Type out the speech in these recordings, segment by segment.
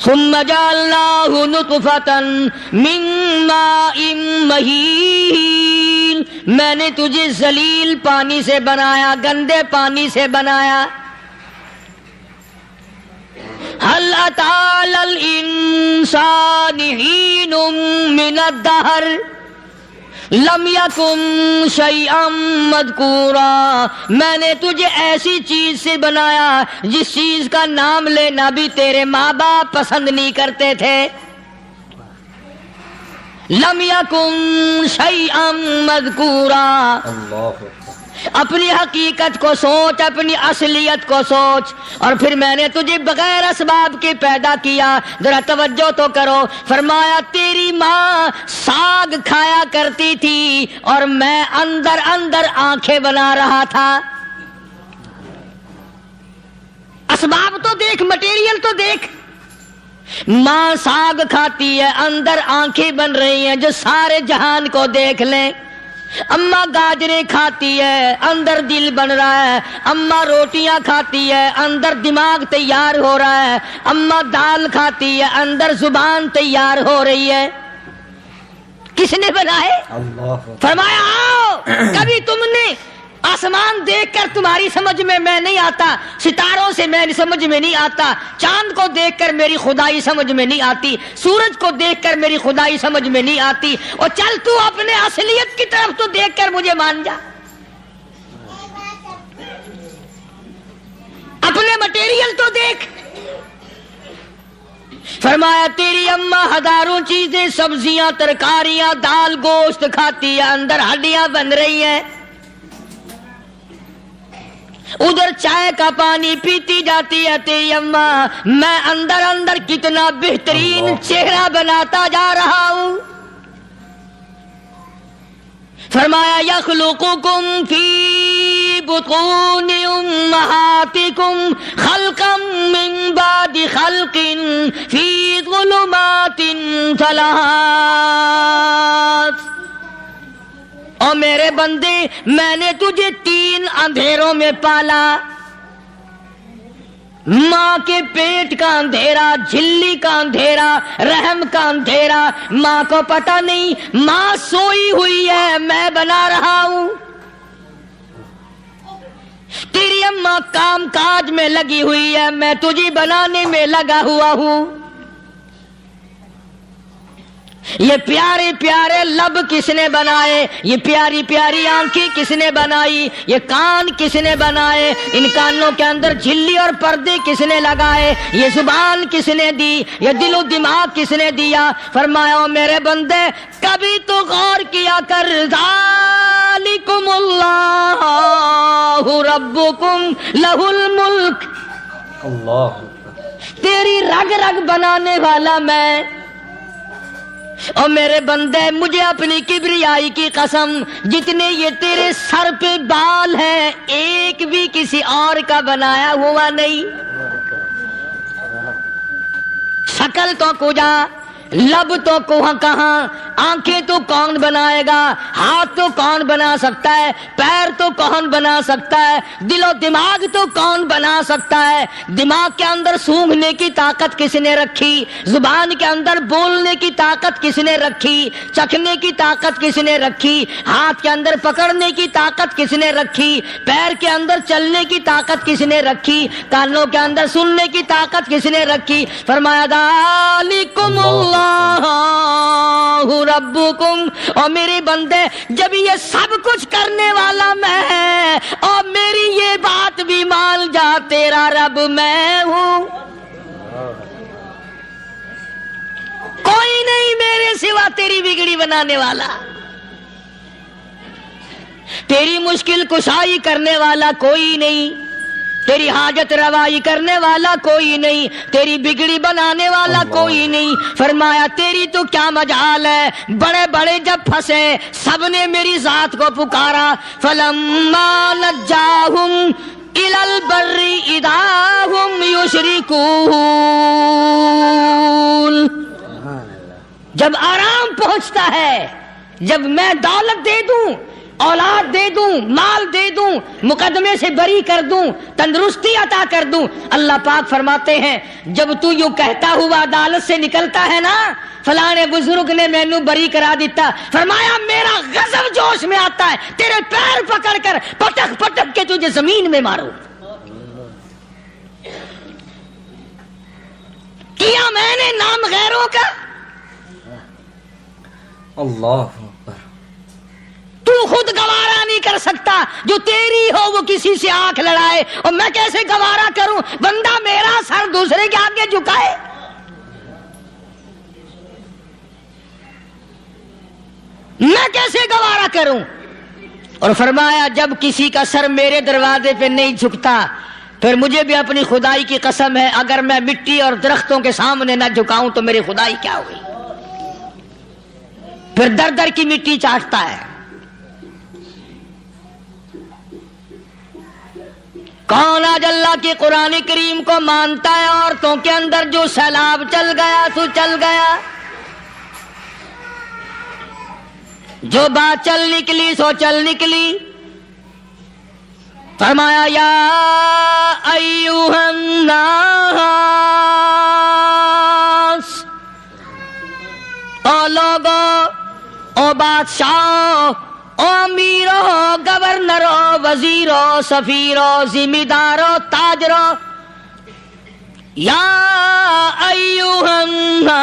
ثم جعلناه نطفة من ماء مهين، میں نے تجھے ذلیل پانی سے بنایا، گندے پانی سے بنایا. هل أتى على الإنسان حين من الدهر لم يكن شيئا مذكورا، میں نے تجھے ایسی چیز سے بنایا جس چیز کا نام لینا بھی تیرے ماں باپ پسند نہیں کرتے تھے. لم يكن شيئا مذكورا. اپنی حقیقت کو سوچ، اپنی اصلیت کو سوچ. اور پھر میں نے تجھے بغیر اسباب کے پیدا کیا. ذرا توجہ تو کرو. فرمایا تیری ماں ساگ کھایا کرتی تھی اور میں اندر اندر آنکھیں بنا رہا تھا. اسباب تو دیکھ، مٹیریل تو دیکھ. ماں ساگ کھاتی ہے، اندر آنکھیں بن رہی ہیں جو سارے جہان کو دیکھ لیں. اماں گاجریں کھاتی ہے، اندر دل بن رہا ہے. اماں روٹیاں کھاتی ہے، اندر دماغ تیار ہو رہا ہے. اماں دال کھاتی ہے، اندر زبان تیار ہو رہی ہے. کس نے بنائے؟ فرمایا آؤ. کبھی تم نے آسمان دیکھ کر تمہاری سمجھ میں نہیں آتا، ستاروں سے میں سمجھ میں نہیں آتا، چاند کو دیکھ کر میری خدائی سمجھ میں نہیں آتی، سورج کو دیکھ کر میری خدائی سمجھ میں نہیں آتی. اور چل تو اپنے اصلیت کی طرف تو دیکھ کر مجھے مان جا. اپنے مٹیریل تو دیکھ. فرمایا تیری اماں ہزاروں چیزیں، سبزیاں، ترکاریاں، دال، گوشت کھاتی ہے، اندر ہڈیاں بن رہی ہیں. ادھر چائے کا پانی پیتی جاتی ہے تیری اماں. میں اندر اندر کتنا بہترین چہرہ بناتا جا رہا ہوں. فرمایا یخلقکم فی بطون امہاتکم خلقا من بعد خلق فی ظلمات ثلاث. اور میرے بندے میں نے تجھے 3 اندھیروں میں پالا. ماں کے پیٹ کا اندھیرا، جھلی کا اندھیرا، رحم کا اندھیرا. ماں کو پتہ نہیں، ماں سوئی ہوئی ہے، میں بنا رہا ہوں. تیری اماں کام کاج میں لگی ہوئی ہے، میں تجھے بنانے میں لگا ہوا ہوں. یہ پیارے پیارے لب کس نے بنائے؟ یہ پیاری پیاری آنکھیں کس نے بنائی؟ یہ کان کس نے بنائے؟ ان کانوں کے اندر جھلی اور پردے کس نے لگائے؟ یہ زبان کس نے دی؟ یہ دل و دماغ کس نے دیا؟ فرمایا میرے بندے کبھی تو غور کیا کر. ذالکم اللہ ربکم لہ الملک. اللہ تیری رگ رگ بنانے والا میں. اور میرے بندے مجھے اپنی کبریائی کی قسم، جتنے یہ تیرے سر پہ بال ہیں ایک بھی کسی اور کا بنایا ہوا نہیں. شکل تو کجا، لب تو کہاں، آنکھیں تو کون بنائے گا، ہاتھ تو کون بنا سکتا ہے، پیر تو کون بنا سکتا ہے، دل و دماغ تو کون بنا سکتا ہے. دماغ کے اندر سونگھنے کی طاقت کس نے رکھی؟ زبان کے اندر بولنے کی طاقت کس نے رکھی؟ چکھنے کی طاقت کس نے رکھی؟ ہاتھ کے اندر پکڑنے کی طاقت کس نے رکھی؟ پیر کے اندر چلنے کی طاقت کس نے رکھی؟ کانوں کے اندر سننے کی طاقت کس نے رکھی؟ فرمایا ذالکم اللہ ربکم. اور میرے بندے جب یہ سب کچھ کرنے والا میں اور میری یہ بات بھی مان جا تیرا رب میں ہوں. کوئی نہیں میرے سوا تیری بگڑی بنانے والا، تیری مشکل کشائی کرنے والا کوئی نہیں، تیری حاجت روائی کرنے والا کوئی نہیں، تیری بگڑی بنانے والا کوئی نہیں. فرمایا تیری تو کیا مجال ہے. بڑے بڑے جب پھنسے سب نے میری ذات کو پکارا. فلما نجاہم الی البر اذا ہم یشرکون. جب آرام پہنچتا ہے، جب میں دولت دے دوں، اولاد دے دوں، مال دے دوں، مقدمے سے بری کر دوں، تندرستی عطا کر دوں. اللہ پاک فرماتے ہیں جب تو یوں کہتا ہوا عدالت سے نکلتا ہے نا فلاں بزرگ نے مینوں بری کرا دیتا، فرمایا میرا غضب جوش میں آتا ہے تیرے پیر پکڑ کر پٹک پٹک کے تجھے زمین میں ماروں. کیا میں نے نام غیروں کا؟ اللہ اکبر. تو خود گوارا نہیں کر سکتا، جو تیری ہو وہ کسی سے آنکھ لڑائے، اور میں کیسے گوارا کروں بندہ میرا سر دوسرے کے آگے جھکائے؟ میں کیسے گوارا کروں؟ اور فرمایا جب کسی کا سر میرے دروازے پہ نہیں جھکتا پھر مجھے بھی اپنی خدائی کی قسم ہے اگر میں مٹی اور درختوں کے سامنے نہ جھکاؤں تو میری خدائی کیا ہوئی؟ پھر در در کی مٹی چاٹتا ہے. کون آج اللہ کے قرآن کریم کو مانتا ہے؟ عورتوں کے اندر جو سیلاب چل گیا سو چل گیا، جو بات چل نکلی سو چل نکلی. فرمایا یا ایھا الناس، او لوگو، او بادشاہ، او امیرو، گورنرو، وزیرو، سفیرو، ذمہ دارو، تاجرو، یا ایھا الناس،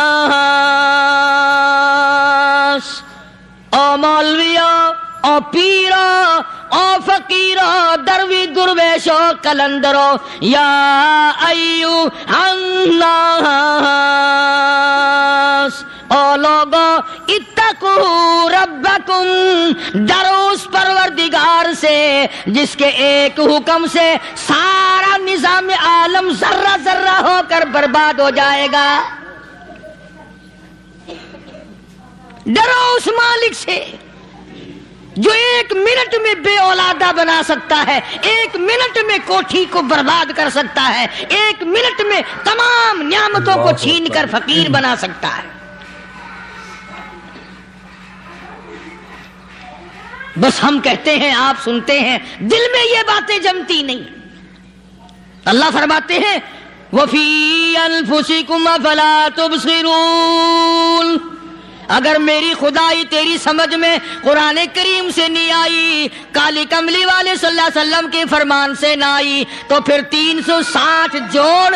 او مولویو، او پیرو، او فقیرو، دروی درویشو، کلندرو، یا ایھا الناس، او لوگو اتقوا ربکم، ڈرو اس پروردگار سے جس کے ایک حکم سے سارا نظام عالم ذرہ ذرہ ہو کر برباد ہو جائے گا. ڈرو اس مالک سے جو ایک منٹ میں بے اولادہ بنا سکتا ہے، ایک منٹ میں کوٹھی کو برباد کر سکتا ہے، ایک منٹ میں تمام نعمتوں کو چھین کر فقیر بنا سکتا ہے. بس ہم کہتے ہیں، آپ سنتے ہیں، دل میں یہ باتیں جمتی نہیں. اللہ فرماتے ہیں وَفِي أَنفُسِكُمْ أَفَلَا تُبْصِرُونَ. اگر میری خدائی تیری سمجھ میں قرآن کریم سے نہیں آئی، کالی کملی والے صلی اللہ علیہ وسلم کے فرمان سے نہ آئی، تو پھر 360 جوڑ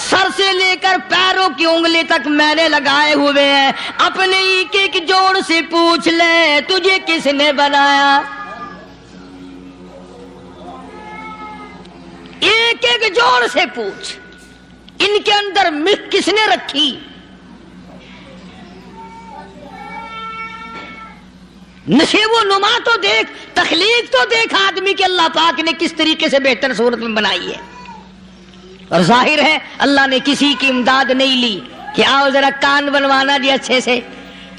سر سے لے کر پیروں کی انگلی تک میں نے لگائے ہوئے ہیں. اپنے ایک ایک جوڑ سے پوچھ لے تجھے کس نے بنایا؟ ایک ایک جوڑ سے پوچھ، ان کے اندر مکھ کس نے رکھی؟ نشے و نما تو دیکھ، تخلیق تو دیکھ آدمی کے اللہ پاک نے کس طریقے سے بہتر صورت میں بنائی ہے. اور ظاہر ہے اللہ نے کسی کی امداد نہیں لی کہ آؤ ذرا کان بنوانا جی اچھے سے،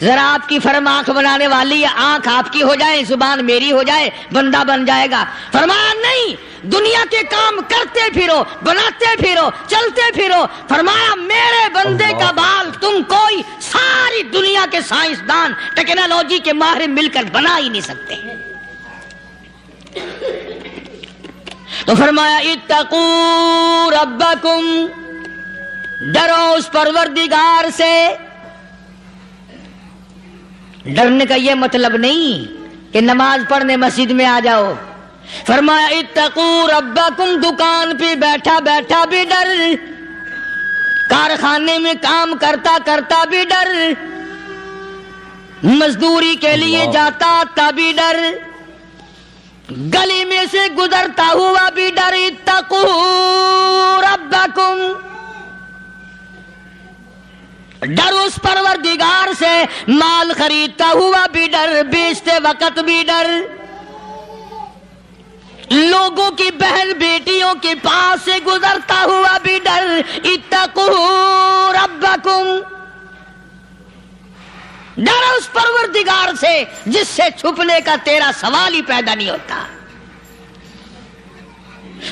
ذرا آپ کی فرم آنکھ بنانے والی ہے، آنکھ آپ کی ہو جائے، زبان میری ہو جائے، بندہ بن جائے گا. فرمایا نہیں، دنیا کے کام کرتے پھرو، بناتے پھرو، چلتے پھرو. فرمایا میرے بندے کا بال تم کوئی ساری دنیا کے سائنسدان ٹیکنالوجی کے ماہر مل کر بنا ہی نہیں سکتے. تو فرمایا اتقوا ربکم، ڈرو اس پروردگار سے. ڈرنے کا یہ مطلب نہیں کہ نماز پڑھنے مسجد میں آ جاؤ. فرمایا اتقوا ربکم، دکان پہ بیٹھا بیٹھا بھی ڈر، کارخانے میں کام کرتا کرتا بھی ڈر، مزدوری کے لیے جاتا تبھی ڈر، گلی میں سے گزرتا ہوا بھی ڈر. اتقوا ربکم، ڈر اس پروردگار سے. مال خریدتا ہوا بھی ڈر، بیچتے وقت بھی ڈر، لوگوں کی بہن بیٹیوں کے پاس سے گزرتا ہوا بھی ڈر. اتقوا ربکم، ڈر اس پروردگار سے جس سے چھپنے کا تیرا سوال ہی پیدا نہیں ہوتا.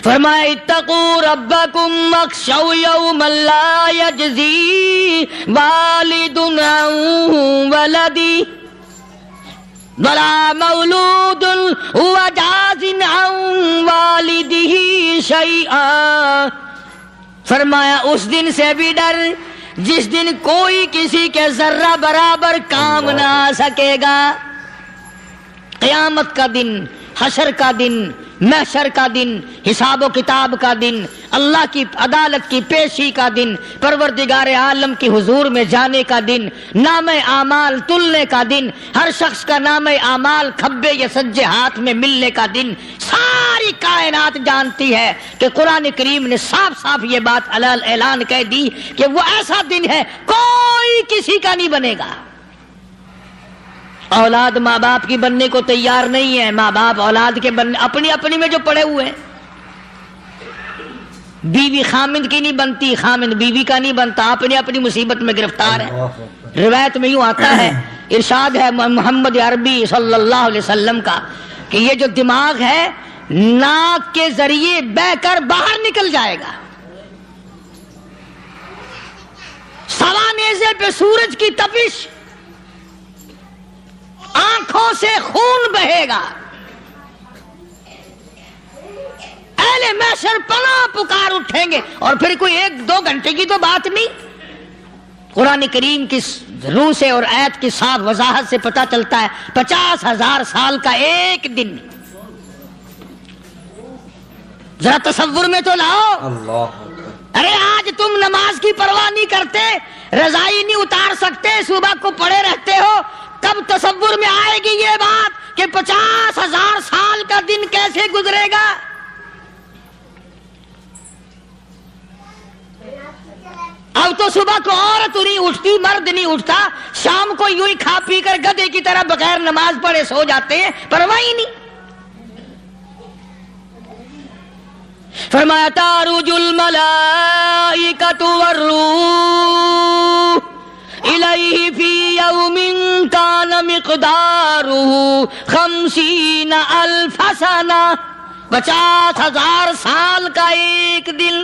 فرمایا اتقوا ربکم واخشوا یوما لا یجزی والد عن ولدہ ولا مولود هو جاز عن والده شیئا، فرمایا اس دن سے بھی ڈر جس دن کوئی کسی کے ذرہ برابر کام نہ آ سکے گا۔ قیامت کا دن، حشر کا دن، محشر کا دن، حساب و کتاب کا دن، اللہ کی عدالت کی پیشی کا دن، پروردگار عالم کی حضور میں جانے کا دن، نام اعمال تلنے کا دن، ہر شخص کا نام اعمال کھبے یا سجے ہاتھ میں ملنے کا دن۔ ساری کائنات جانتی ہے کہ قرآن کریم نے صاف صاف یہ بات اعلان کہہ دی کہ وہ ایسا دن ہے کوئی کسی کا نہیں بنے گا۔ اولاد ماں باپ کی بننے کو تیار نہیں ہے، ماں باپ اولاد کے بننے اپنی اپنی میں جو پڑے ہوئے ہیں۔ بیوی خامند کی نہیں بنتی، خامند بیوی کا نہیں بنتا، اپنی اپنی مصیبت میں گرفتار ہے۔ روایت میں یوں آتا ہے، ارشاد ہے محمد عربی صلی اللہ علیہ وسلم کا کہ یہ جو دماغ ہے ناک کے ذریعے بہ کر باہر نکل جائے گا، سوا نیزے پہ سورج کی تپش، آنکھوں سے خون بہے گا، اہل محشر پناہ پکار اٹھیں گے، اور پھر کوئی 1-2 گھنٹے کی تو بات نہیں۔ قرآن کریم کی روح سے اور آیت کی صاف وضاحت سے پتہ چلتا ہے 50,000 سال کا ایک دن۔ ذرا تصور میں تو لاؤ، اللہ، ارے آج تم نماز کی پرواہ نہیں کرتے، رضائی نہیں اتار سکتے، صبح کو پڑے رہتے ہو، کب تصور میں آئے گی یہ بات کہ 50,000 سال کا دن کیسے گزرے گا؟ اب تو صبح کو عورت نہیں اٹھتی، مرد نہیں اٹھتا، شام کو یوں ہی کھا پی کر گدھے کی طرح بغیر نماز پڑھے سو جاتے ہیں، پرواہ ہی نہیں۔ فرمایا تعرج الملائکۃ والروح الیہ فی یوم کان مقدارہ 50,000 سنہ، 50,000 سال کا ایک دن۔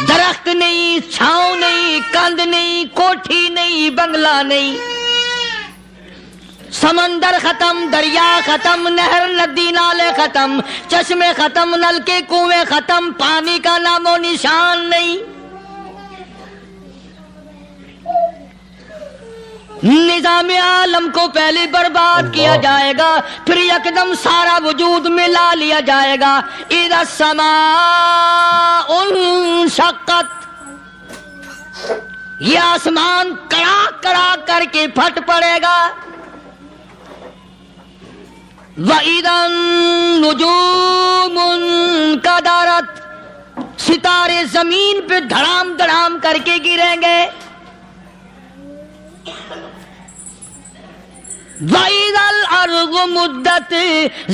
درخت نہیں، چھاؤں نہیں، کند نہیں، کوٹھی نہیں، بنگلہ نہیں، سمندر ختم، دریا ختم، نہر ندی نالے ختم، چشمے ختم، نل کے کنویں ختم، پانی کا نام و نشان نہیں۔ نظام عالم کو پہلے برباد کیا جائے گا، پھر یکدم سارا وجود ملا لیا جائے گا۔ اذا السماء انشقت، یہ آسمان کڑاک کڑاک کر کے پھٹ پڑے گا۔ وَإِذَا النُّجُومُ انْكَدَرَتْ، ستارے زمین پہ دھڑام دھڑام کر کے گریں گے۔ وَإِذَا الْأَرْضُ مُدَّتْ،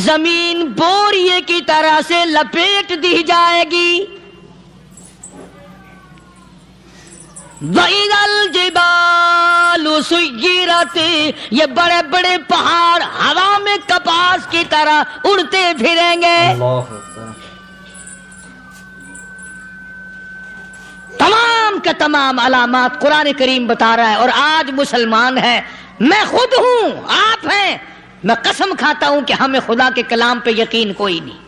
زمین بوریے کی طرح سے لپیٹ دی جائے گی۔ وَإِذَا الْجِبَالُ سُيِّرَتْ، یہ بڑے بڑے پہاڑ ہوا میں کپاس کی طرح اڑتے پھریں گے۔ تمام کے تمام علامات قرآن کریم بتا رہا ہے، اور آج مسلمان ہے، میں خود ہوں، آپ ہیں، میں قسم کھاتا ہوں کہ ہمیں خدا کے کلام پہ یقین کوئی نہیں۔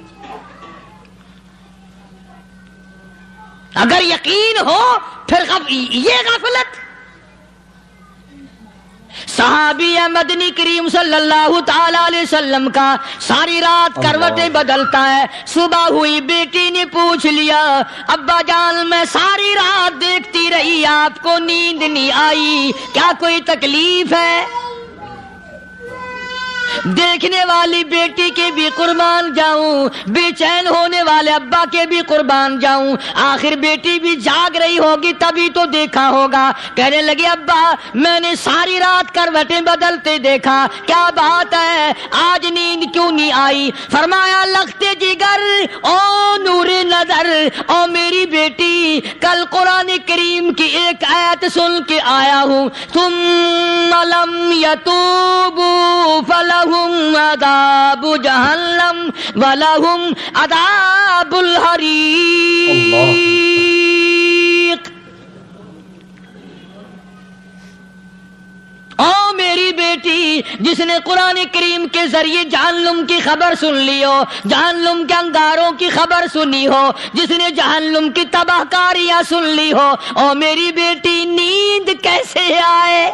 اگر یقین ہو پھر یہ غفلت۔ صحابی مدنی کریم صلی اللہ تعالی علیہ وسلم کا ساری رات کروٹیں بدلتا ہے، صبح ہوئی بیٹی نے پوچھ لیا، ابا جان میں ساری رات دیکھتی رہی، آپ کو نیند نہیں آئی، کیا کوئی تکلیف ہے؟ دیکھنے والی بیٹی کے بھی قربان جاؤں، بے چین ہونے والے ابا کے بھی قربان جاؤں، آخر بیٹی بھی جاگ رہی ہوگی تبھی تو دیکھا ہوگا۔ کہنے لگے ابا میں نے ساری رات کروٹیں بدلتے دیکھا، کیا بات ہے، آج نیند کیوں نہیں آئی؟ فرمایا لختے جگر او نور نظر، او میری بیٹی کل قرآن کریم کی ایک آیت سن کے آیا ہوں، ثم لم یتوبوا فلہم عذاب جہنم ولہم عذاب الحریق۔ جس نے قرآن کریم کے ذریعے جہنم کی خبر سن لی ہو، جہنم کے انگاروں کی خبر سنی ہو، جس نے جہنم کی تباہ کاریاں سن لی ہو، او میری بیٹی نیند کیسے آئے؟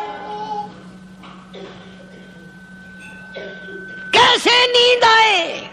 کیسے نیند آئے؟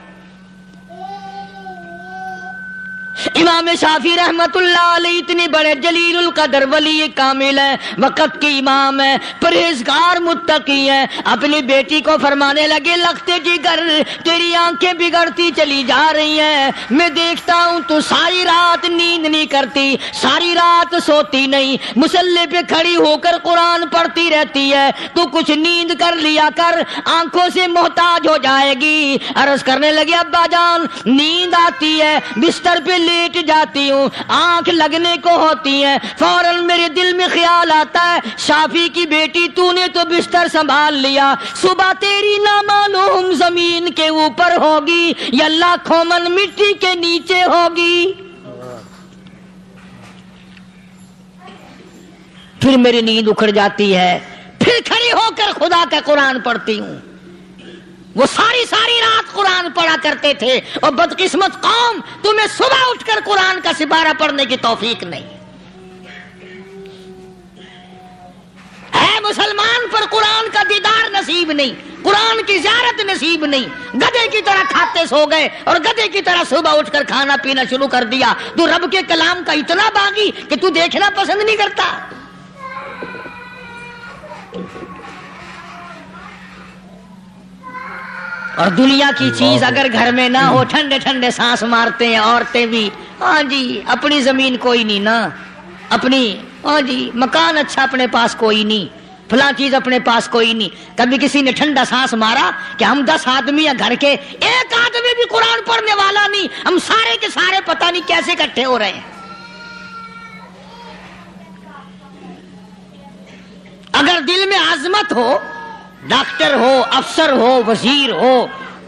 امام شافعی رحمت اللہ علیہ اتنے بڑے جلیل القدر ولی کامل ہیں، وقت کے امام ہیں، پرہیزگار متقی ہیں، اپنی بیٹی کو فرمانے لگے لگتے جگر تیری آنکھیں بگڑتی چلی جا رہی ہیں، میں دیکھتا ہوں تو ساری رات نیند نہیں کرتی، ساری رات سوتی نہیں، مصلی پہ کھڑی ہو کر قرآن پڑھتی رہتی ہے، تو کچھ نیند کر لیا کر، آنکھوں سے محتاج ہو جائے گی۔ عرض کرنے لگے ابا جان نیند آتی ہے، بستر پہ لیٹ جاتی ہوں، آنکھ لگنے کو ہوتی ہے، فوراً میرے دل میں خیال آتا ہے شافی کی بیٹی تو نے تو بستر سنبھال لیا، صبح تیری نہ معلوم زمین کے اوپر ہوگی یا لاکھوں من مٹی کے نیچے ہوگی۔ پھر میری نیند اکھڑ جاتی ہے، پھر کھڑی ہو کر خدا کا قرآن پڑھتی ہوں۔ وہ ساری رات قرآن پڑھا کرتے تھے، اور بدقسمت قوم تمہیں صبح اٹھ کر قرآن کا سپارہ پڑھنے کی توفیق نہیں ہے۔ مسلمان پر قرآن کا دیدار نصیب نہیں، قرآن کی زیارت نصیب نہیں، گدھے کی طرح کھاتے سو گئے اور گدھے کی طرح صبح اٹھ کر کھانا پینا شروع کر دیا۔ تو رب کے کلام کا اتنا باغی کہ تو دیکھنا پسند نہیں کرتا۔ اور دنیا کی چیز اگر گھر میں نہ ہو، ٹھنڈے ٹھنڈے سانس مارتے ہیں عورتیں بھی، ہاں جی اپنی زمین کوئی نہیں نا، اپنی ہاں جی مکان اچھا اپنے پاس کوئی نہیں، فلاں چیز اپنے پاس کوئی نہیں۔ کبھی کسی نے ٹھنڈا سانس مارا کہ ہم 10 آدمی ہیں گھر کے، ایک آدمی بھی قرآن پڑھنے والا نہیں، ہم سارے کے سارے پتہ نہیں کیسے اکٹھے ہو رہے ہیں۔ اگر دل میں عظمت ہو، ڈاکٹر ہو، افسر ہو، وزیر ہو،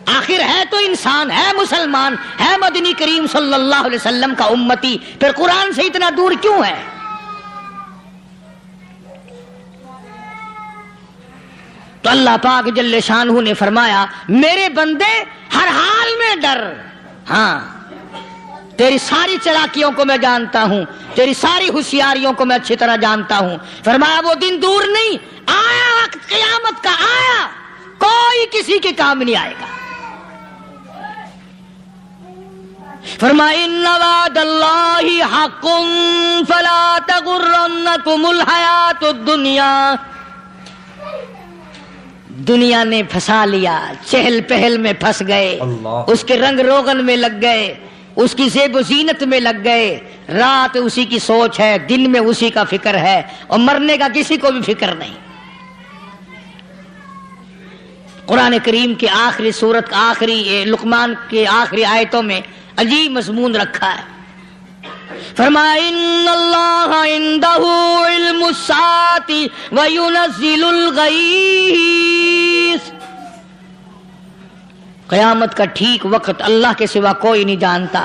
آخر ہے تو انسان، ہے مسلمان، ہے مدنی کریم صلی اللہ علیہ وسلم کا امتی، پھر قرآن سے اتنا دور کیوں ہے؟ تو اللہ پاک جل شانہ نے فرمایا میرے بندے ہر حال میں ڈر، ہاں تیری ساری چلاکیوں کو میں جانتا ہوں، تیری ساری ہوشیاریوں کو میں اچھی طرح جانتا ہوں۔ فرمایا وہ دن دور نہیں، آیا وقت قیامت کا، آیا، کوئی کسی کے کام نہیں آئے گا۔ فرمایا ان وعد اللہ حق فلا تغرنکم الحیات الدنیا۔ دنیا نے پھنسا لیا، چہل پہل میں پھنس گئے، اس کے رنگ روغن میں لگ گئے، اس کی زیب و زینت میں لگ گئے، رات اسی کی سوچ ہے، دن میں اسی کا فکر ہے، اور مرنے کا کسی کو بھی فکر نہیں۔ قرآن کریم کے آخری سورت آخری لقمان کے آخری آیتوں میں عجیب مضمون رکھا ہے۔ فرمایا ان اللہ عندہ علم الساعۃ وینزل الغیث۔ قیامت کا ٹھیک وقت اللہ کے سوا کوئی نہیں جانتا،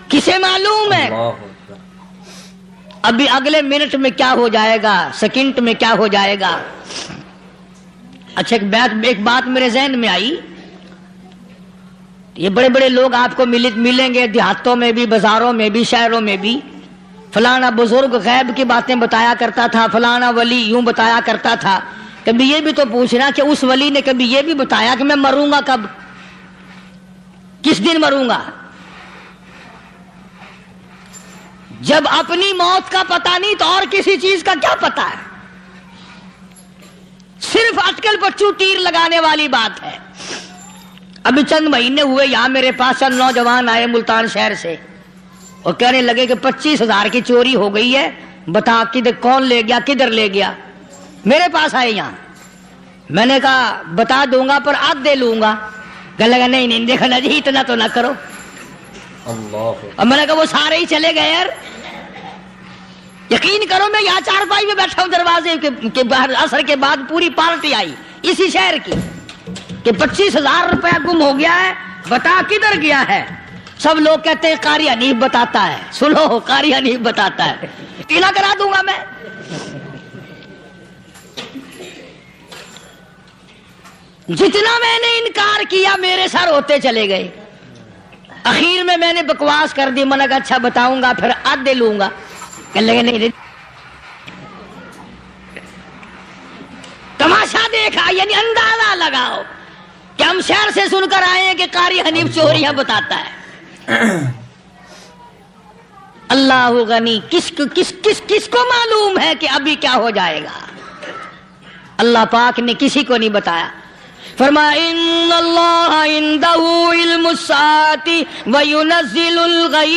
کسے معلوم ہے ابھی اگلے منٹ میں کیا ہو جائے گا، سیکنڈ میں کیا ہو جائے گا۔ اچھا ایک بات میرے ذہن میں آئی، یہ بڑے بڑے لوگ آپ کو ملیں گے دیہاتوں میں بھی، بازاروں میں بھی، شہروں میں بھی، فلانا بزرگ غیب کی باتیں بتایا کرتا تھا، فلانا ولی یوں بتایا کرتا تھا۔ کبھی یہ بھی تو پوچھنا کہ اس ولی نے کبھی یہ بھی بتایا کہ میں مروں گا کب، کس دن مروں گا؟ جب اپنی موت کا پتہ نہیں تو اور کسی چیز کا کیا پتہ ہے؟ صرف اٹکل پچو تیر لگانے والی بات ہے۔ ابھی چند مہینے ہوئے یہاں میرے پاس چند نوجوان آئے ملتان شہر سے، اور کہنے لگے کہ 25,000 کی چوری ہو گئی ہے، بتا کدھر کون لے گیا، کدھر لے گیا۔ میرے پاس آئے یہاں، میں نے کہا بتا دوں گا پر آدھے لوں گا۔ کہنے لگا نہیں نہیں دیکھا نا جی اتنا تو نہ کرو۔ اور میں نے کہا وہ سارے ہی چلے گئے یار، یقین کرو میں یہاں چارپائی میں بیٹھا ہوں دروازے کے باہر، عصر کے بعد پوری پارٹی آئی اسی شہر کی کہ 25,000 روپیہ گم ہو گیا ہے، بتا کدھر گیا ہے۔ سب لوگ کہتے ہیں قاری حنیف بتاتا ہے، سنو قاری حنیف بتاتا ہے، ٹیلا کرا دوں گا میں۔ جتنا میں نے انکار کیا میرے سر ہوتے چلے گئے. اخیر میں نے بکواس کر دی. میں نے کہا اچھا بتاؤں گا پھر آدھے لوں گا. کہنے لگے نہیں. تماشا دیکھا یعنی اندازہ لگاؤ کہ ہم شہر سے سن کر آئے ہیں کہ قاری حنیف چوریاں بتاتا ہے. اللہ غنی. کس کو معلوم ہے کہ ابھی کیا ہو جائے گا؟ اللہ پاک نے کسی کو نہیں بتایا. فرمایا ان اللہ عنده علم الساعة وینزل الغیث.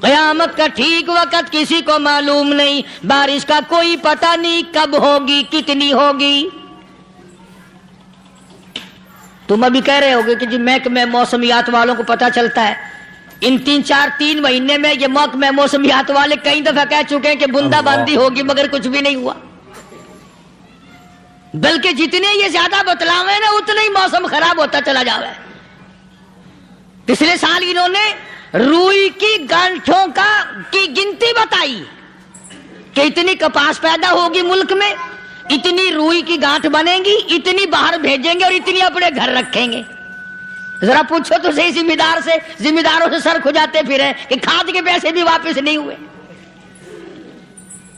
قیامت کا ٹھیک وقت کسی کو معلوم نہیں. بارش کا کوئی پتہ نہیں کب ہوگی کتنی ہوگی. تم ابھی کہہ رہے ہوگے کہ جی محکمہ موسمیات والوں کو پتہ چلتا ہے. ان 3 مہینے میں یہ محکمہ موسمیات والے کئی دفعہ کہہ چکے ہیں کہ بندہ باندی ہوگی مگر کچھ بھی نہیں ہوا. بلکہ جتنے یہ زیادہ بتلاوے نا اتنا ہی موسم خراب ہوتا چلا جاوے. پچھلے سال انہوں نے روئی کی گانٹھوں کی گنتی بتائی کہ اتنی کپاس پیدا ہوگی ملک میں, اتنی روئی کی گانٹھ بنے گی, اتنی باہر بھیجیں گے اور اتنی اپنے گھر رکھیں گے. ذرا پوچھو تو صحیح ذمہ داروں سے سر کھجاتے پھرے کہ کھاد کے پیسے بھی واپس نہیں ہوئے.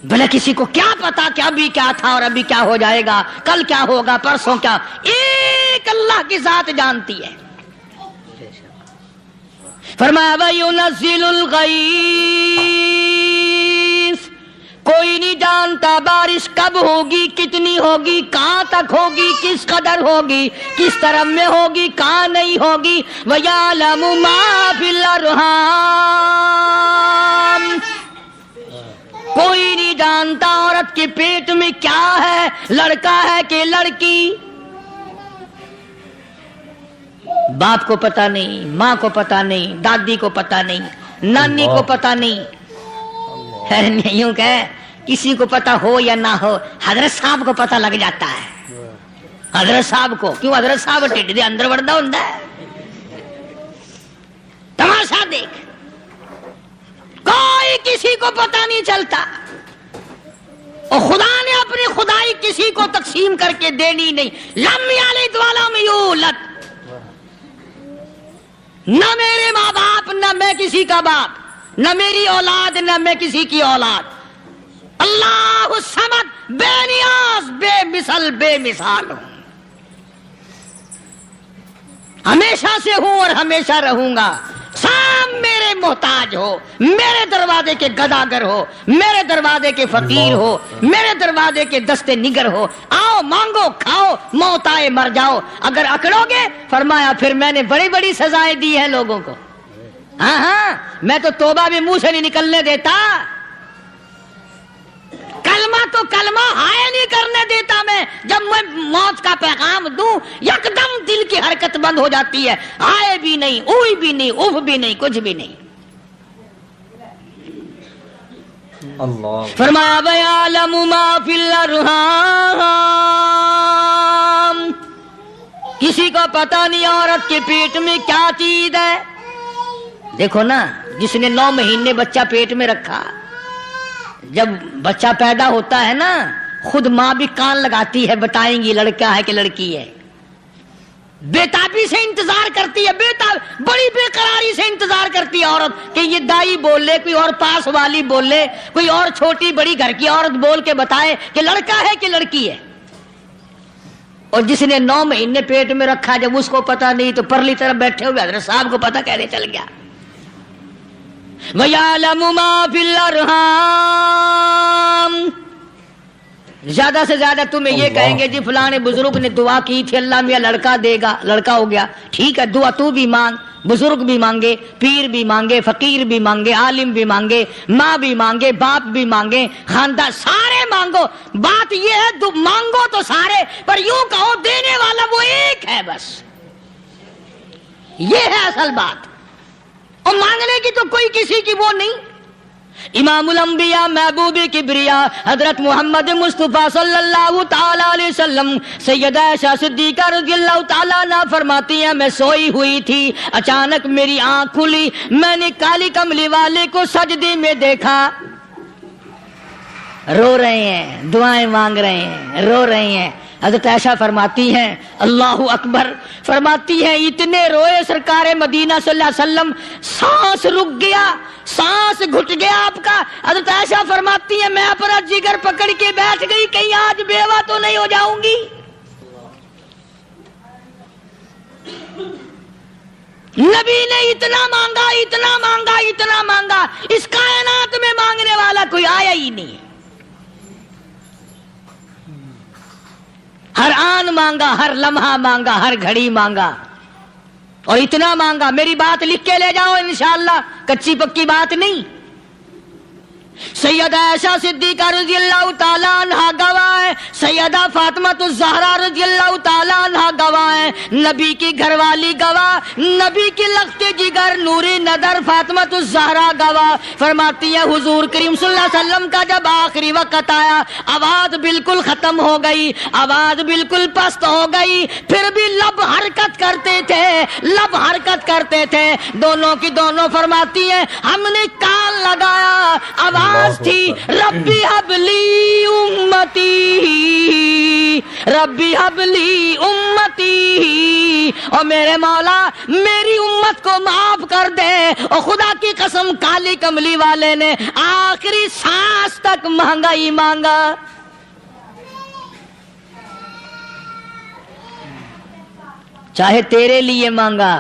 بھلے کسی کو کیا پتا کہ ابھی کیا تھا اور ابھی کیا ہو جائے گا, کل کیا ہوگا, پرسوں کیا. ایک اللہ کی ذات جانتی ہے. فرمایا وَيُنَزِّلُ الْغَيْثَ. کوئی نہیں جانتا بارش کب ہوگی, کتنی ہوگی, کہاں تک ہوگی, کس قدر ہوگی, کس طرف میں ہوگی, کہاں نہیں ہوگی. وَيَعْلَمُ مَا فِي الْأَرْحَامِ. کوئی نہیں جانتا عورت کے پیٹ میں کیا ہے, لڑکا ہے کہ لڑکی. باپ کو پتہ نہیں, ماں کو پتہ نہیں, دادی کو پتہ نہیں, نانی کو پتہ نہیں. یوں کہ کسی کو پتہ ہو یا نہ ہو, حضرت صاحب کو پتہ لگ جاتا ہے. حضرت صاحب کو کیوں؟ حضرت صاحب ٹھڈ دے اندر وڑدا ہوندا ہے. تماشا دیکھ, کوئی کسی کو پتہ نہیں چلتا. اور خدا نے اپنی خدائی کسی کو تقسیم کر کے دینی نہیں. لم یلد ولم یولد. نہ میرے ماں باپ, نہ میں کسی کا باپ, نہ میری اولاد, نہ میں کسی کی اولاد. اللہ الصمد, بے نیاز, بے مثال ہوں. ہمیشہ سے ہوں اور ہمیشہ رہوں گا. سام میرے محتاج ہو, میرے دروازے کے گداگر ہو, میرے دروازے کے فقیر ہو, میرے دروازے کے دستے نگر ہو. آؤ مانگو کھاؤ, موت آئے مر جاؤ. اگر اکڑو گے فرمایا پھر میں نے بڑی بڑی سزائیں دی ہیں لوگوں کو. ہاں میں تو توبہ بھی منہ سے نہیں نکلنے دیتا. کلمہ ہائے نہیں کرنے دیتا میں. جب میں موت کا پیغام دوں یکدم دل کی حرکت بند ہو جاتی ہے. آئے بھی نہیں, اوئی بھی نہیں, اف بھی نہیں, کچھ بھی نہیں. اللہ. فرمایا وَيَعْلَمُ مَا فِي الْأَرْحَامِ. کسی کو پتہ نہیں عورت کے پیٹ میں کیا چیز ہے. دیکھو نا, جس نے 9 مہینے بچہ پیٹ میں رکھا, جب بچہ پیدا ہوتا ہے نا خود ماں بھی کان لگاتی ہے, بتائیں گی لڑکا ہے کہ لڑکی ہے. بےتابی سے انتظار کرتی ہے, بڑی بے قراری سے انتظار کرتی ہے عورت کہ یہ دائی بول لے, کوئی اور پاس والی بول لے, کوئی اور چھوٹی بڑی گھر کی عورت بول کے بتائے کہ لڑکا ہے کہ لڑکی ہے. اور جس نے 9 مہینے پیٹ میں رکھا, جب اس کو پتا نہیں تو پرلی طرف بیٹھے ہوئے حضرت صاحب کو پتا کیسے چل گیا. وَيَعْلَمُ مَا فِي الْأَرْحَامِ. زیادہ سے زیادہ تمہیں یہ کہیں گے جی فلاں بزرگ نے دعا کی تھی اللہ میاں لڑکا دے گا, لڑکا ہو گیا. ٹھیک ہے, دعا تو بھی مانگ, بزرگ بھی مانگے, پیر بھی مانگے, فقیر بھی مانگے, عالم بھی مانگے, ماں بھی مانگے, باپ بھی مانگے, خاندان سارے مانگو. بات یہ ہے مانگو تو سارے, پر یوں کہو دینے والا وہ ایک ہے بس. یہ ہے اصل بات. اور مانگنے کی تو کوئی کسی کی وہ نہیں. امام الانبیاء محبوب کبریا حضرت محمد مصطفیٰ صلی اللہ تعالی علیہ وسلم سیدہ عائشہ صدیقہ رضی اللہ تعالیٰ عنہ فرماتی ہیں میں سوئی ہوئی تھی, اچانک میری آنکھ کھلی, میں نے کالی کملی والے کو سجدے میں دیکھا. رو رہے ہیں، دعائیں مانگ رہے ہیں، رو رہے ہیں. حضرت عائشہ فرماتی ہیں اللہ اکبر، فرماتی ہیں اتنے روئے سرکار مدینہ صلی اللہ علیہ وسلم، سانس رک گیا، سانس گھٹ گیا آپ کا. حضرت عائشہ فرماتی ہیں میں اپنا جگر پکڑ کے بیٹھ گئی، کہیں آج بیوہ تو نہیں ہو جاؤں گی. نبی نے اتنا مانگا، اتنا مانگا، اتنا مانگا، اس کائنات میں مانگنے والا کوئی آیا ہی نہیں. ہر آن مانگا، ہر لمحہ مانگا، ہر گھڑی مانگا، اور اتنا مانگا. میری بات لکھ کے لے جاؤ انشاءاللہ، کچی پکی بات نہیں. سیدہ عائشہ صدیقہ رضی اللہ تعالیٰ عنہا گواہ ہے، سیدہ فاطمہ الزہرا رضی اللہ تعالیٰ عنہا گواہ ہے، نبی کی گھر والی گواہ، نبی کی لخت جگر نوری نظر فاطمہ الزہرا گواہ. فرماتی ہے حضور کریم صلی اللہ علیہ وسلم کا جب آخری وقت آیا، آواز بالکل ختم ہو گئی، آواز بالکل پست ہو گئی، پھر بھی لب حرکت کرتے تھے، لب حرکت کرتے تھے، دونوں کی دونوں. فرماتی ہے ہم نے کان لگایا، آواز تھی ربی حبلی امتی، ربی حبلی امتی، اور میرے مولا میری امت کو معاف کر دے. اور خدا کی قسم کالی کملی والے نے آخری سانس تک مانگا ہی مانگا. چاہے تیرے لیے مانگا،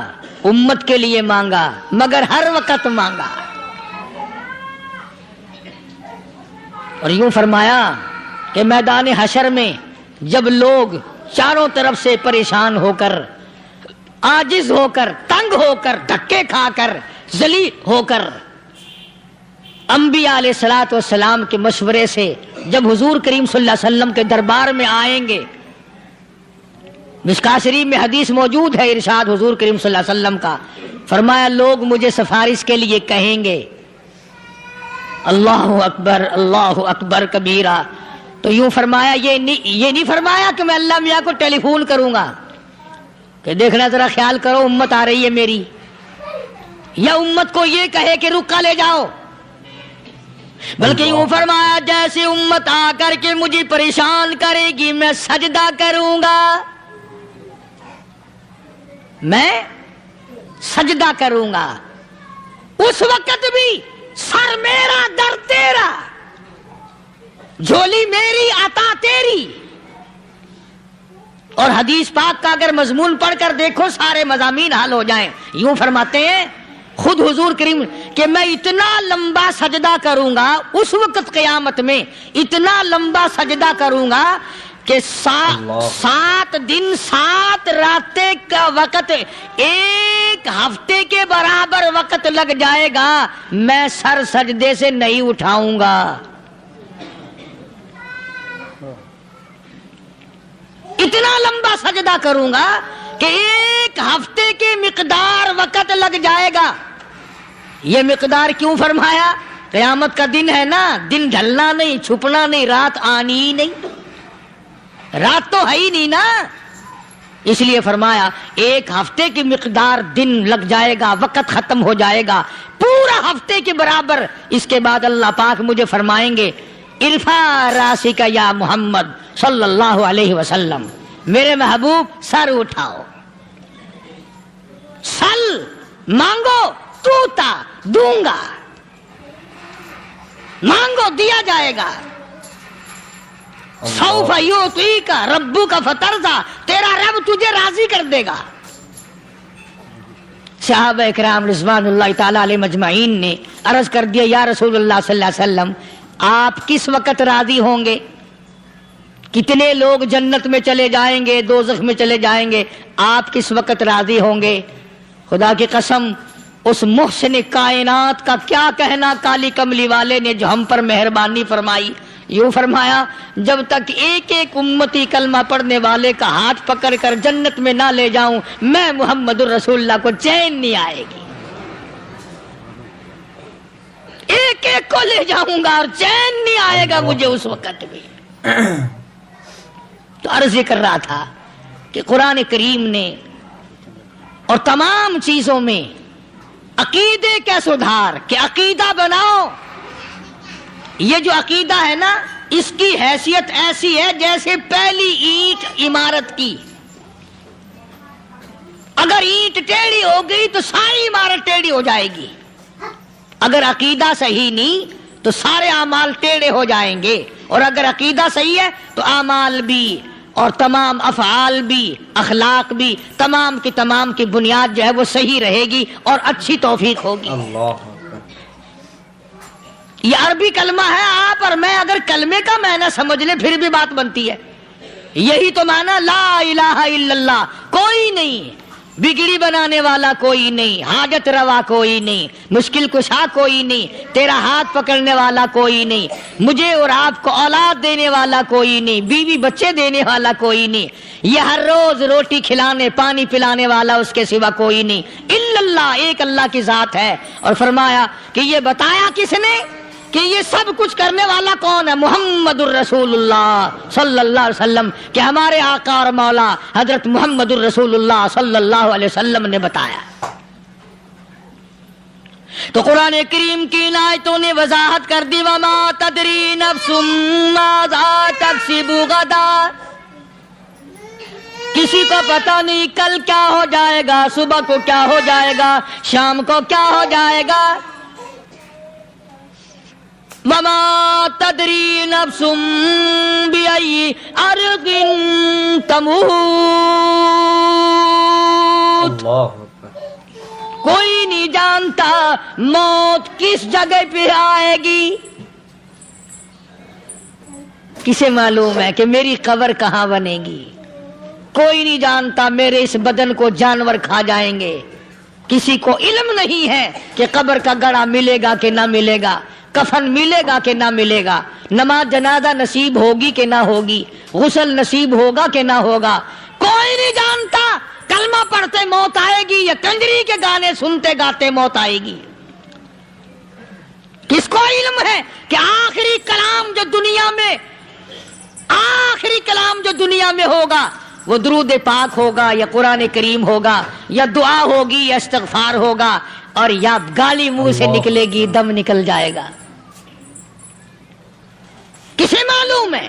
امت کے لیے مانگا، مگر ہر وقت مانگا. اور یوں فرمایا کہ میدان حشر میں جب لوگ چاروں طرف سے پریشان ہو کر، عاجز ہو کر، تنگ ہو کر، دھکے کھا کر، ذلیل ہو کر، انبیاء علیہ الصلوۃ والسلام کے مشورے سے جب حضور کریم صلی اللہ علیہ وسلم کے دربار میں آئیں گے، مشکاۃ شریف میں حدیث موجود ہے، ارشاد حضور کریم صلی اللہ علیہ وسلم کا، فرمایا لوگ مجھے سفارش کے لیے کہیں گے اللہ اکبر، اللہ اکبر کبیرہ. تو یوں فرمایا، یہ نہیں فرمایا کہ میں اللہ میاں کو ٹیلی فون کروں گا کہ دیکھنا ذرا خیال کرو امت آ رہی ہے میری، یا امت کو یہ کہے کہ رکا لے جاؤ، بلکہ یوں فرمایا جیسے امت آ کر کے مجھے پریشان کرے گی میں سجدہ کروں گا، میں سجدہ کروں گا. اس وقت بھی سر میرا در تیرا، جھولی میری عطا تیری. اور حدیث پاک کا اگر مضمون پڑھ کر دیکھو سارے مضامین حل ہو جائیں. یوں فرماتے ہیں خود حضور کریم کہ میں اتنا لمبا سجدہ کروں گا اس وقت قیامت میں، اتنا لمبا سجدہ کروں گا کہ 7 دن 7 راتیں کا وقت ایک ہفتے کے برابر وقت لگ جائے گا، میں سر سجدے سے نہیں اٹھاؤں گا. اتنا لمبا سجدہ کروں گا کہ ایک ہفتے کے مقدار وقت لگ جائے گا. یہ مقدار کیوں فرمایا؟ قیامت کا دن ہے نا، دن ڈھلنا نہیں، چھپنا نہیں، رات آنی ہی نہیں، رات تو ہے ہی نہیں نا، اس لیے فرمایا ایک ہفتے کی مقدار دن لگ جائے گا، وقت ختم ہو جائے گا پورا ہفتے کے برابر. اس کے بعد اللہ پاک مجھے فرمائیں گے ارفع راسک یا محمد صلی اللہ علیہ وسلم، میرے محبوب سر اٹھاؤ، سل مانگو توتا دوں گا، مانگو دیا جائے گا. سوف یعطیک ربک فترضی، تیرا رب تجھے راضی کر دے گا. صحابہ کرام رضوان اللہ تعالی علیہ مجمعین نے عرض کر دیا یا رسول اللہ صلی اللہ علیہ وسلم آپ کس وقت راضی ہوں گے؟ کتنے لوگ جنت میں چلے جائیں گے، دوزخ میں چلے جائیں گے، آپ کس وقت راضی ہوں گے؟ خدا کی قسم اس محسن کائنات کا کیا کہنا کالی کملی والے نے جو ہم پر مہربانی فرمائی. یوں فرمایا جب تک ایک ایک امتی کلمہ پڑھنے والے کا ہاتھ پکڑ کر جنت میں نہ لے جاؤں میں محمد الرسول اللہ کو چین نہیں آئے گی. ایک ایک کو لے جاؤں گا اور چین نہیں آئے گا مجھے اس وقت بھی. تو عرض کر رہا تھا کہ قرآن کریم نے اور تمام چیزوں میں عقیدے کا سدھار کہ عقیدہ بناؤ. یہ جو عقیدہ ہے نا اس کی حیثیت ایسی ہے جیسے پہلی اینٹ عمارت کی. اگر اینٹ ٹیڑھی ہو گئی تو ساری عمارت ٹیڑھی ہو جائے گی. اگر عقیدہ صحیح نہیں تو سارے اعمال ٹیڑھے ہو جائیں گے. اور اگر عقیدہ صحیح ہے تو اعمال بھی اور تمام افعال بھی اخلاق بھی تمام کی بنیاد جو ہے وہ صحیح رہے گی اور اچھی توفیق ہوگی. اللہ یہ عربی کلمہ ہے. آپ اور میں اگر کلمے کا معنی سمجھ لیں پھر بھی بات بنتی ہے. یہی تو معنی لا الہ الا اللہ. کوئی نہیں بگڑی بنانے والا، کوئی نہیں حاجت روا، کوئی نہیں مشکل کشا، کوئی نہیں تیرا ہاتھ پکڑنے والا، کوئی نہیں مجھے اور آپ کو اولاد دینے والا، کوئی نہیں بیوی بچے دینے والا، کوئی نہیں یہ ہر روز روٹی کھلانے پانی پلانے والا اس کے سوا کوئی نہیں الا اللہ. ایک اللہ کی ذات ہے. اور فرمایا کہ یہ بتایا کس نے کہ یہ سب کچھ کرنے والا کون ہے؟ محمد الرسول اللہ صلی اللہ علیہ وسلم. کہ ہمارے آقا اور مولا حضرت محمد الرسول اللہ صلی اللہ علیہ وسلم نے بتایا. تو قرآن کریم کی ان آیتوں نے وضاحت کر دی وما تدری نفس ماذا تکسب غدا. کسی کو پتہ نہیں کل کیا ہو جائے گا، صبح کو کیا ہو جائے گا، شام کو کیا ہو جائے گا. وما تدری نفس بأي أرض تموت. اللہ کوئی نہیں جانتا موت کس جگہ پہ آئے گی. کسے معلوم ہے کہ میری قبر کہاں بنے گی؟ کوئی نہیں جانتا میرے اس بدن کو جانور کھا جائیں گے. کسی کو علم نہیں ہے کہ قبر کا گڑھا ملے گا کہ نہ ملے گا، کفن ملے گا کہ نہ ملے گا، نماز جنازہ نصیب ہوگی کہ نہ ہوگی، غسل نصیب ہوگا کہ نہ ہوگا. کوئی نہیں جانتا کلمہ پڑھتے موت آئے گی یا کنجری کے گانے سنتے گاتے موت آئے گی. کس کو علم ہے کہ آخری کلام جو دنیا میں ہوگا وہ درود پاک ہوگا یا قرآن کریم ہوگا یا دعا ہوگی یا استغفار ہوگا اور یا گالی منہ سے نکلے گی، دم نکل جائے گا. کسے معلوم ہے؟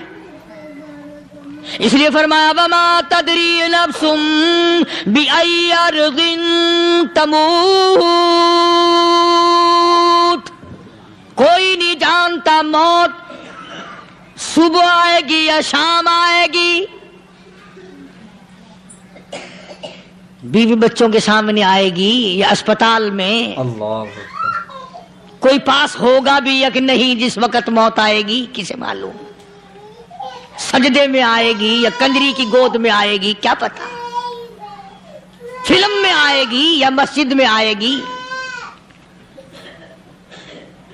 اس لیے فرمایا وما تدری نفس بأي أرض تموت. کوئی نہیں جانتا موت صبح آئے گی یا شام آئے گی، بیوی بچوں کے سامنے آئے گی یا اسپتال میں. اللہ کوئی پاس ہوگا بھی یا کہ نہیں جس وقت موت آئے گی کسے معلوم. سجدے میں آئے گی یا کنجری کی گود میں آئے گی کیا پتا. فلم میں آئے گی یا مسجد میں آئے گی.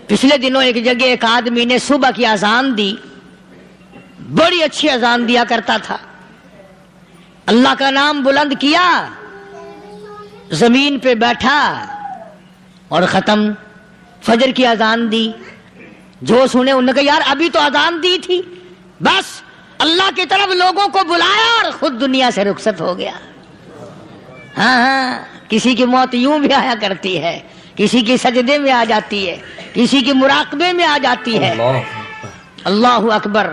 پچھلے دنوں ایک جگہ ایک آدمی نے صبح کی اذان دی، بڑی اچھی اذان دیا کرتا تھا، اللہ کا نام بلند کیا، زمین پہ بیٹھا اور ختم. فجر کی اذان دی، جو سنے انہوں نے کہا یار ابھی تو اذان دی تھی. بس اللہ کی طرف لوگوں کو بلایا اور خود دنیا سے رخصت ہو گیا. ہاں کسی کی موت یوں بھی آیا کرتی ہے، کسی کی سجدے میں آ جاتی ہے، کسی کی مراقبے میں آ جاتی ہے. اللہ اکبر.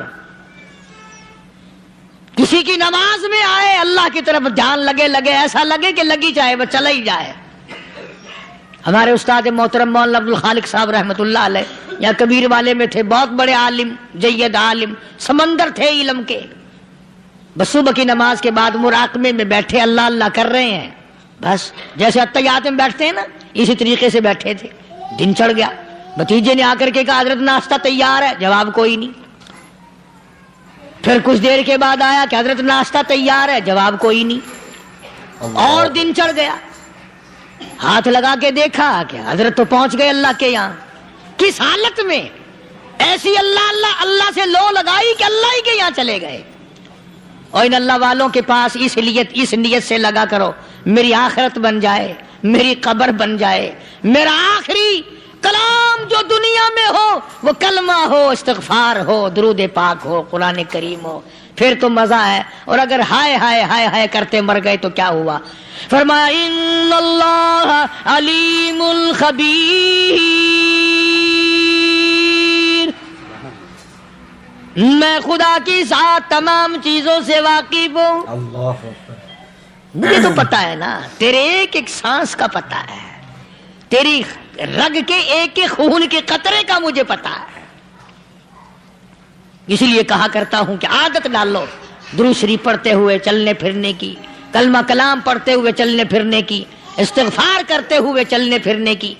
کسی کی نماز میں آئے، اللہ کی طرف دھیان لگے ایسا لگے کہ لگی جائے وہ چلا ہی جائے. ہمارے استاد محترم مولانا عبد الخالق صاحب رحمۃ اللہ علیہ یا کبیر والے میں تھے، بہت بڑے عالم، جید عالم، سمندر تھے علم کے. بس صبح کی نماز کے بعد مراقبے میں بیٹھے اللہ اللہ کر رہے ہیں. بس جیسے اتحیات میں بیٹھتے ہیں نا اسی طریقے سے بیٹھے تھے. دن چڑھ گیا. بھتیجے نے آ کر کے کہا حضرت ناشتہ تیار ہے، جواب کوئی نہیں. پھر کچھ دیر کے بعد آیا کہ حضرت ناشتہ تیار ہے، جواب کوئی نہیں. اور دن چڑھ گیا. ہاتھ لگا کے دیکھا کہ حضرت تو پہنچ گئے اللہ کے یہاں. کس حالت میں؟ ایسی اللہ اللہ اللہ سے لو لگائی کہ اللہ ہی کے یہاں چلے گئے. اور ان اللہ والوں کے پاس اس نیت سے لگا کرو میری آخرت بن جائے، میری قبر بن جائے، میرا آخری کلام جو دنیا میں ہو وہ کلمہ ہو، استغفار ہو، درود پاک ہو، قرآن کریم ہو، پھر تو مزہ ہے. اور اگر ہائے ہائے ہائے ہائے کرتے مر گئے تو کیا ہوا؟ فرمایا ان اللہ علیم خبیر. میں خدا کی ذات تمام چیزوں سے واقف ہوں. اللہ اکبر. مجھے تو پتا ہے نا، تیرے ایک ایک سانس کا پتا ہے، تیری رگ کے ایک ایک خون کے قطرے کا مجھے پتا ہے. اس لیے کہا کرتا ہوں کہ عادت ڈال لو درود شریف پڑھتے ہوئے چلنے پھرنے کی، کلمہ کلام پڑھتے ہوئے چلنے پھرنے کی، استغفار کرتے ہوئے چلنے پھرنے کی.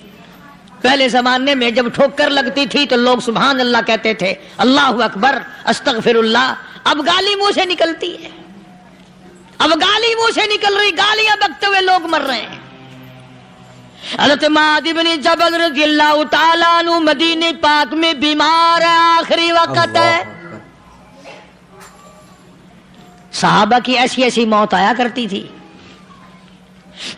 پہلے زمانے میں جب ٹھوکر لگتی تھی تو لوگ سبحان اللہ کہتے تھے، اللہ اکبر، استغفر اللہ. اب گالی منہ سے نکلتی ہے، اب گالی منہ سے نکل رہی، گالیاں بکتے ہوئے لوگ مر رہے ہیں. حضرت معاذ بن جبل رضی اللہ تعالیٰ عنہ مدینے پاک میں بیمار ہے، آخری وقت ہے. صحابہ کی ایسی ایسی موت آیا کرتی تھی.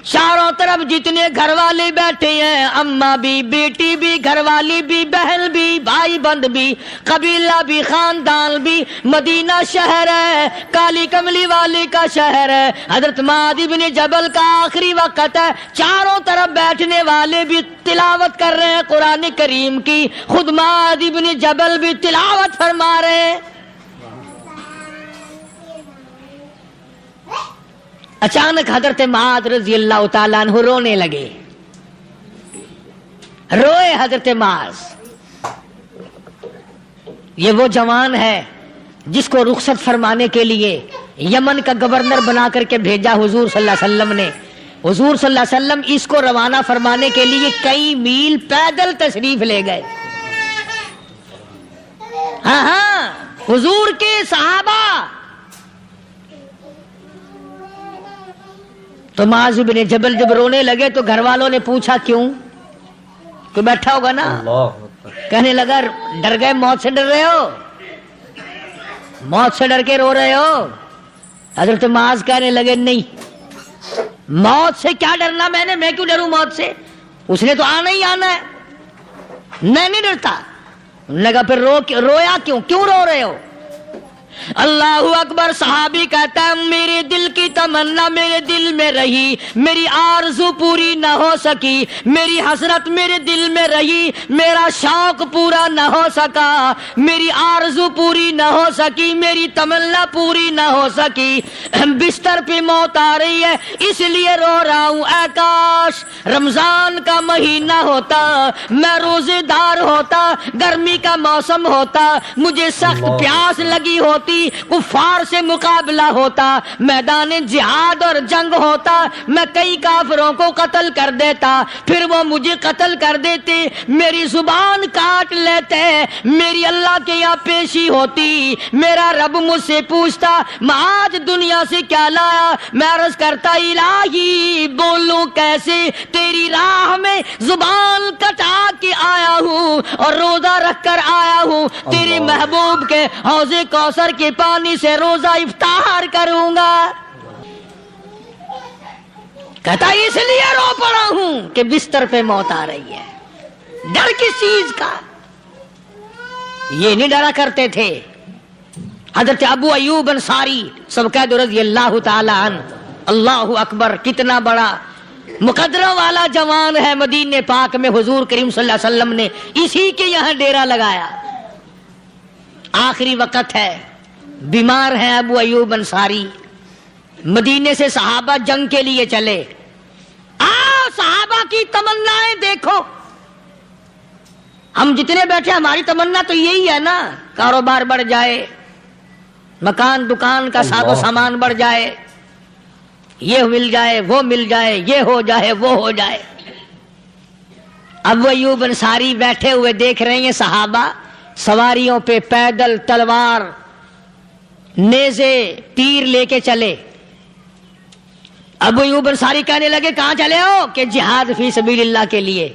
چاروں طرف جتنے گھر والے بیٹھے ہیں، اماں بھی، بیٹی بھی، گھر والی بھی، بہن بھی، بھائی بند بھی، قبیلہ بھی، خاندان بھی. مدینہ شہر ہے، کالی کملی والے کا شہر ہے. حضرت معاذ بن جبل کا آخری وقت ہے. چاروں طرف بیٹھنے والے بھی تلاوت کر رہے ہیں قرآن کریم کی، خود معاذ بن جبل بھی تلاوت فرما رہے ہیں. اچانک حضرت معاذ رضی اللہ تعالیٰ عنہ رونے لگے. روئے حضرت معاذ. یہ وہ جوان ہے جس کو رخصت فرمانے کے لیے یمن کا گورنر بنا کر کے بھیجا حضور صلی اللہ علیہ وسلم نے. حضور صلی اللہ علیہ وسلم اس کو روانہ فرمانے کے لیے کئی میل پیدل تشریف لے گئے. ہاں حضور کے صحابہ. تو معاذ بن جبل جب رونے لگے تو گھر والوں نے پوچھا کیوں؟ کوئی بیٹھا ہوگا نا. اللہ اکبر. کہنے لگا ڈر گئے، موت سے ڈر رہے ہو، موت سے ڈر کے رو رہے ہو. حضرت معاذ کہنے لگے نہیں، موت سے کیا ڈرنا، میں کیوں ڈروں موت سے، اس نے تو آنا ہی آنا ہے، میں نہیں ڈرتا. انہوں نے کہا پھر رویا کیوں رو رہے ہو؟ اللہ اکبر. صحابی کہتا ہے میرے دل کی تمنا میرے دل میں رہی، میری آرزو پوری نہ ہو سکی، میری حسرت میرے دل میں رہی، میرا شوق پورا نہ ہو سکا، میری آرزو پوری نہ ہو سکی، میری تمنا پوری نہ ہو سکی. بستر پہ موت آ رہی ہے اس لیے رو رہا ہوں. اے کاش رمضان کا مہینہ ہوتا، میں روزے دار ہوتا، گرمی کا موسم ہوتا، مجھے سخت پیاس لگی ہوتی، کفار سے مقابلہ ہوتا، میدان جہاد اور جنگ ہوتا، میں کئی کافروں کو قتل کر دیتا، پھر وہ مجھے قتل کر دیتے، میری زبان کاٹ لیتے، میری اللہ کے یہاں پیشی ہوتی، میرا رب مجھ سے پوچھتا معاذ دنیا سے کیا لایا. میں عرض کرتا الہی بولوں کیسے، تیری راہ میں زبان کٹا کے آیا ہوں اور روزہ رکھ کر آیا ہوں، تیرے محبوب کے حوض کوثر کے پانی سے روزہ افطار کروں گا. کہتا اس لیے رو پڑا ہوں کہ بستر پہ موت آ رہی ہے. ڈر کس چیز کا؟ یہ نہیں ڈرا کرتے تھے. حضرت ابو ایوب انصاری سب کہہ دو رضی اللہ تعالی عنہ. اللہ اکبر. کتنا بڑا مقدرہ والا جوان ہے. مدینے پاک میں حضور کریم صلی اللہ علیہ وسلم نے اسی کے یہاں ڈیرا لگایا. آخری وقت ہے، بیمار ہیں ابو ایوب انصاری. مدینے سے صحابہ جنگ کے لیے چلے. صحابہ کی تمنائیں دیکھو. ہم جتنے بیٹھے ہماری تمنا تو یہی ہے نا، کاروبار بڑھ جائے، مکان دکان کا ساز و سامان بڑھ جائے، یہ مل جائے وہ مل جائے، یہ ہو جائے وہ ہو جائے. ابو ایوب انصاری بیٹھے ہوئے دیکھ رہے ہیں صحابہ سواریوں پہ پیدل تلوار نیزے تیر لے کے چلے. ابو ایوب انصاری کہنے لگے کہاں چلے ہو؟ کہ جہاد فی سبیل اللہ کے لیے.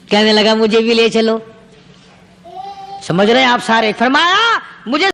کہنے لگا مجھے بھی لے چلو. سمجھ رہے ہیں آپ سارے؟ فرمایا مجھے